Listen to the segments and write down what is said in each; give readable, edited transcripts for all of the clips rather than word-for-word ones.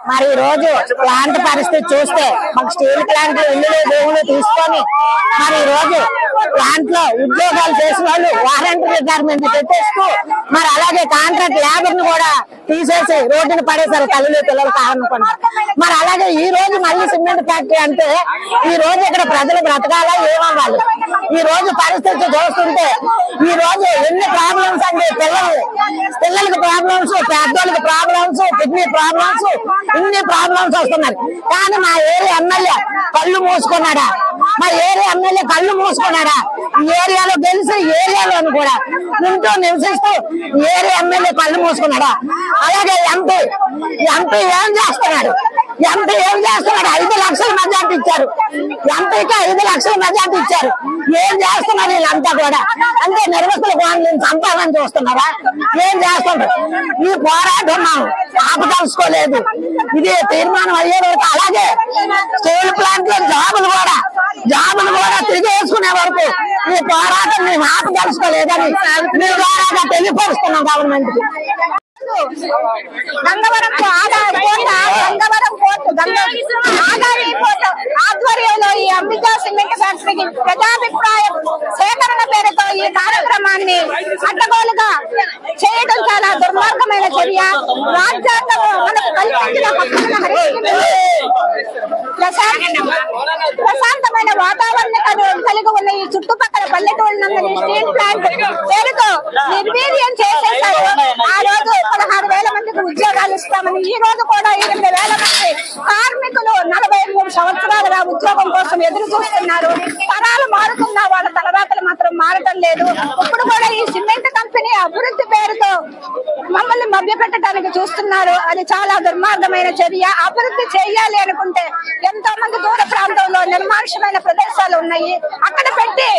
మరి ఈ రోజు ప్లాంట్ పరిస్థితి చూస్తే మాకు స్టీల్ ప్లాంట్ ఇల్లు దేవుళ్ళు తీసుకొని మరి ఈ రోజు ప్లాంట్ లో ఉద్యోగాలు చేసిన వాళ్ళు వారంటీ రిటైర్మెంట్ పెట్టేస్తూ మరి అలాగే కాంట్రాక్ట్ లేబర్ ను కూడా తీసేసి రోడ్డును పడేశారు తల్లి పిల్లలు కావాలనుకున్నారు. మరి అలాగే ఈ రోజు మళ్ళీ సిమెంట్ ఫ్యాక్టరీ అంటే ఈ రోజు ఇక్కడ ప్రజలు బ్రతకాలా ఏమవ్వాలి? ఈ రోజు పరిస్థితి చూస్తుంటే ఈ రోజు ఎన్ని ప్రాబ్లమ్స్ అంటే పిల్లలకి ప్రాబ్లమ్స్, పెద్దోళ్ళకి ప్రాబ్లమ్స్, కిడ్నీ ప్రాబ్లమ్స్, ఇన్ని ప్రాబ్లమ్స్ వస్తున్నాయి. కానీ మా ఏరియా ఎమ్మెల్యే కళ్ళు మూసుకున్నాడా? మా ఏరియా ఎమ్మెల్యే కళ్ళు మూసుకున్నాడా? ఈ ఏరియాలో గెలిచి ఏరియాలోని కూడా ఉంటూ నివసిస్తూ ఏరియా ఎమ్మెల్యే కళ్ళు మూసుకున్నాడా? అలాగే ఎంపీ ఏం చేస్తున్నాడు? 5 లక్షల మెజార్టీ ఇచ్చారు. ఎంపీకి 5 లక్షల మెజార్టీ ఇచ్చారు. ఏం చేస్తున్నారు వీళ్ళంతా కూడా? అంటే నిర్వహకులు వాళ్ళని చంపాలని చూస్తున్నారా? ఏం చేస్తున్నారు? ఈ పోరాటం ఆపదలుచుకోలేదు. ఇది తీర్మానం అయ్యే వరకు అలాగే స్టీల్ ప్లాంట్ లో జాబులు కూడా తిరిగి వేసుకునే వరకు ఈ పోరాటం మేము ఆపదలుచుకోలేదని మీ ద్వారా తెలియపరుస్తున్నాం గవర్నమెంట్ కి. గంగవరం పోర్టు ఆధ్వర్యంలో ఈ అంబికా సిమెంట్ ఫ్యాక్టరీకి ప్రజాభిప్రాయ సేకరణ పేరుతో ఈ కార్యక్రమాన్ని అడ్డగోలుగా చేయడం చాలా దుర్మార్గమైన చర్య. రాజ్యాంగం మనకు కల్పించిన హక్కులను ప్రశాంతమైన వాతావరణం కలిగి ఉన్న ఈ చుట్టుపక్కల పల్లెటూళ్ళందరినీ స్టీల్ ప్లాంట్ పేరుతో నిర్వీర్యం చేసేశారు. ఆ రోజు 16,000 మందికి ఉద్యోగాలు ఇస్తామని ఈ రోజు కూడా 8,000 మంది కార్మికులు 43 సంవత్సరాలుగా ఉద్యోగం కోసం ఎదురు చూస్తున్నారు. తరాలు మారుతున్నా వాళ్ళ తలరాతలు మాత్రం మారటం లేదు. ఇప్పుడు కూడా ఈ సిమెంట్ కంపెనీ అభివృద్ధి పేరుతో మమ్మల్ని మభ్యపెట్టడానికి చూస్తున్నారు. అది చాలా దుర్మార్గమైన చర్య. అభివృద్ధి చేయాలి అనుకుంటే ఎంతో మంది దూర ప్రాంతంలో నిర్మానుష్యమైన ప్రదేశాలు ఉన్నాయి, అక్కడ పెట్టి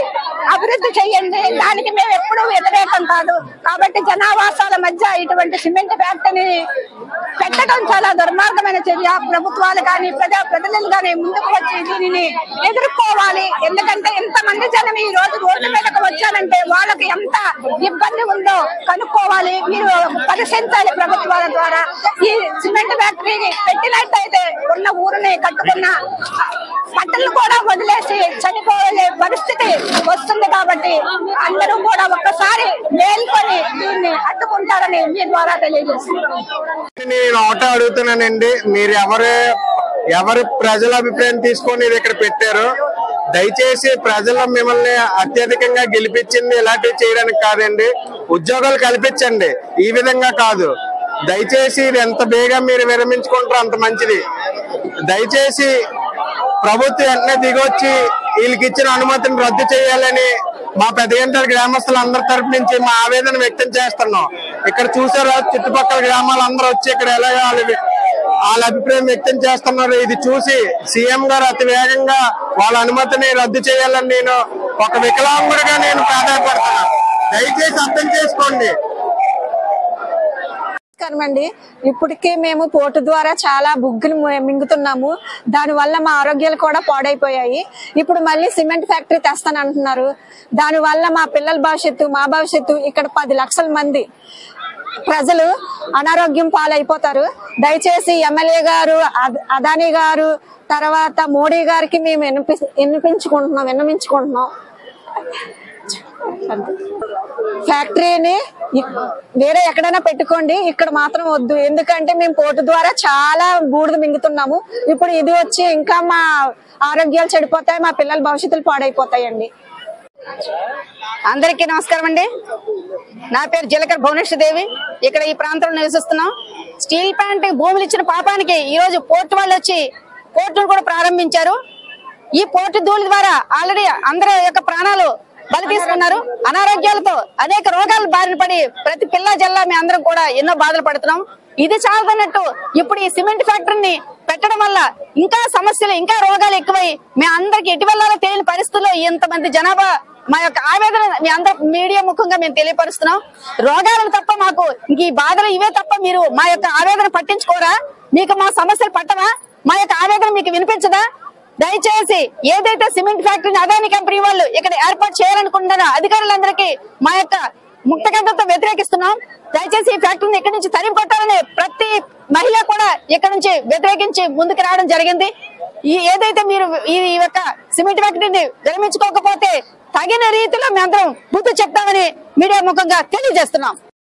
అభివృద్ధి చేయండి. దానికి మేము ఎప్పుడూ వ్యతిరేకం కాదు. కాబట్టి జనావాసాల మధ్య ఇటువంటి సిమెంట్ ఫ్యాక్టరీని పెట్టడం చాలా దుర్మార్గమైన చర్య. ప్రభుత్వాలు కానీ ప్రజలు కానీ ముందుకు వచ్చి దీనిని ఎదుర్కోవాలి. ఎందుకంటే ఎంతమంది జనం ఈ రోజు రోడ్డు మీదకు వచ్చారంటే వాళ్ళకి ఎంత ఇబ్బంది ఉందో కనుక్కోవాలి. మీరు పరిశీలించాలి ప్రభుత్వాల ద్వారా. ఈ సిమెంట్ ఫ్యాక్టరీని పెట్టినట్టయితే ఉన్న ఊరిని కట్టుకున్న పంటలను కూడా వదిలేసి చనిపోయే పరిస్థితి వస్తుంది. కాబట్టి అందరూ కూడా ఒక్కసారి మేల్కొని దీన్ని అడ్డుకుంటారని మీ ద్వారా తెలియజేస్తున్నాను. నేను ఒకటే అడుగుతున్నానండి, మీరు ఎవరు ప్రజల అభిప్రాయం తీసుకొని ఇది ఇక్కడ పెట్టారు? దయచేసి ప్రజలు మిమ్మల్ని అత్యధికంగా గెలిపించింది ఇలాంటివి చేయడానికి కాదండి, ఉద్యోగాలు కల్పించండి. ఈ విధంగా కాదు. దయచేసి ఇది ఎంత బేగా మీరు విరమించుకుంటారో అంత మంచిది. దయచేసి ప్రభుత్వం వెంటనే దిగొచ్చి వీళ్ళకి ఇచ్చిన అనుమతిని రద్దు చేయాలని మా పెద్దగంటారు గ్రామస్తులందరి తరపు నుంచి మా ఆవేదన వ్యక్తం చేస్తున్నాం. ఇక్కడ చూసారా చుట్టుపక్కల గ్రామాలందరూ వచ్చి ఇక్కడ ఎలాగో వాళ్ళ అభిప్రాయం వ్యక్తం చేస్తున్నారు. ఇది చూసి సీఎం గారు అతి వేగంగా వాళ్ళ అనుమతిని రద్దు చేయాలని నేను ఒక వికలాంగుడిగా నేను ప్రాధాన్యపడుతున్నాను. దయచేసి అర్థం చేసుకోండి. అండి, ఇప్పటికే మేము పోర్టు ద్వారా చాలా బుగ్గులు మింగుతున్నాము. దాని వల్ల మా ఆరోగ్యాలు కూడా పాడైపోయాయి. ఇప్పుడు మళ్ళీ సిమెంట్ ఫ్యాక్టరీ తెస్తానంటున్నారు. దాని వల్ల మా పిల్లల భవిష్యత్తు, మా భవిష్యత్తు, ఇక్కడ 10 లక్షల మంది ప్రజలు అనారోగ్యం పాలైపోతారు. దయచేసి ఎమ్మెల్యే గారు, అదానీ గారు, తర్వాత మోడీ గారికి మేము విన్నవించుకుంటున్నాం. ఫ్యాక్టరీని వేరే ఎక్కడైనా పెట్టుకోండి, ఇక్కడ మాత్రం వద్దు. ఎందుకంటే మేము పోర్టు ద్వారా చాలా బూడిద మింగుతున్నాము. ఇప్పుడు ఇది వచ్చి ఇంకా మా ఆరోగ్యాలు చెడిపోతాయి, మా పిల్లల భవిష్యత్తులు పాడైపోతాయండి. అందరికీ నమస్కారం అండి. నా పేరు జీలకర్ర భువనేశ్వరి దేవి. ఇక్కడ ఈ ప్రాంతంలో నివసిస్తున్నాం. స్టీల్ ప్లాంట్ భూములు ఇచ్చిన పాపానికి ఈ రోజు పోర్టు వాళ్ళు వచ్చి పోర్టును కూడా ప్రారంభించారు. ఈ పోర్టు ధూళి ద్వారా ఆల్రెడీ అందరి యొక్క ప్రాణాలు బలి తీసుకున్నారు. అనారోగ్యాలతో అనేక రోగాలు బారిన పడి ప్రతి పిల్ల జల్లా మేము అందరం కూడా ఎన్నో బాధలు పడుతున్నాం. ఇది చాలదన్నట్టు ఇప్పుడు ఈ సిమెంట్ ఫ్యాక్టరీని పెట్టడం వల్ల ఇంకా సమస్యలు, ఇంకా రోగాలు ఎక్కువై మేము అందరికి ఎటు వెళ్లాలో తెలియని పరిస్థితుల్లో ఇంతమంది జనాభా మా యొక్క ఆవేదన మీ అందరూ మీడియా ముఖంగా మేము తెలియపరుస్తున్నాం. రోగాలను తప్ప మాకు ఇంక ఈ బాధలు ఇవే తప్ప మీరు మా యొక్క ఆవేదన పట్టించుకోరా? మీకు మా సమస్యలు పట్టవా? మా యొక్క ఆవేదన మీకు వినిపించదా? దయచేసి ఏదైతే సిమెంట్ ఫ్యాక్టరీని అదాని కంపెనీ వాళ్ళు ఇక్కడ ఏర్పాటు చేయాలనుకుంటున్నారో అధికారులందరికీ మా యొక్క ముక్తకంఠంతో వ్యతిరేకిస్తున్నాం. దయచేసి ఈ ఫ్యాక్టరీని ఇక్కడి నుంచి తరిమి కొట్టాలని ప్రతి మహిళ కూడా ఇక్కడ నుంచి వ్యతిరేకించి ముందుకు రావడం జరిగింది. ఏదైతే మీరు ఈ యొక్క సిమెంట్ ఫ్యాక్టరీని విరమించుకోకపోతే తగిన రీతిలో మేమందరం బుద్ధి చెప్తామని మీడియా ముఖంగా తెలియజేస్తున్నాం.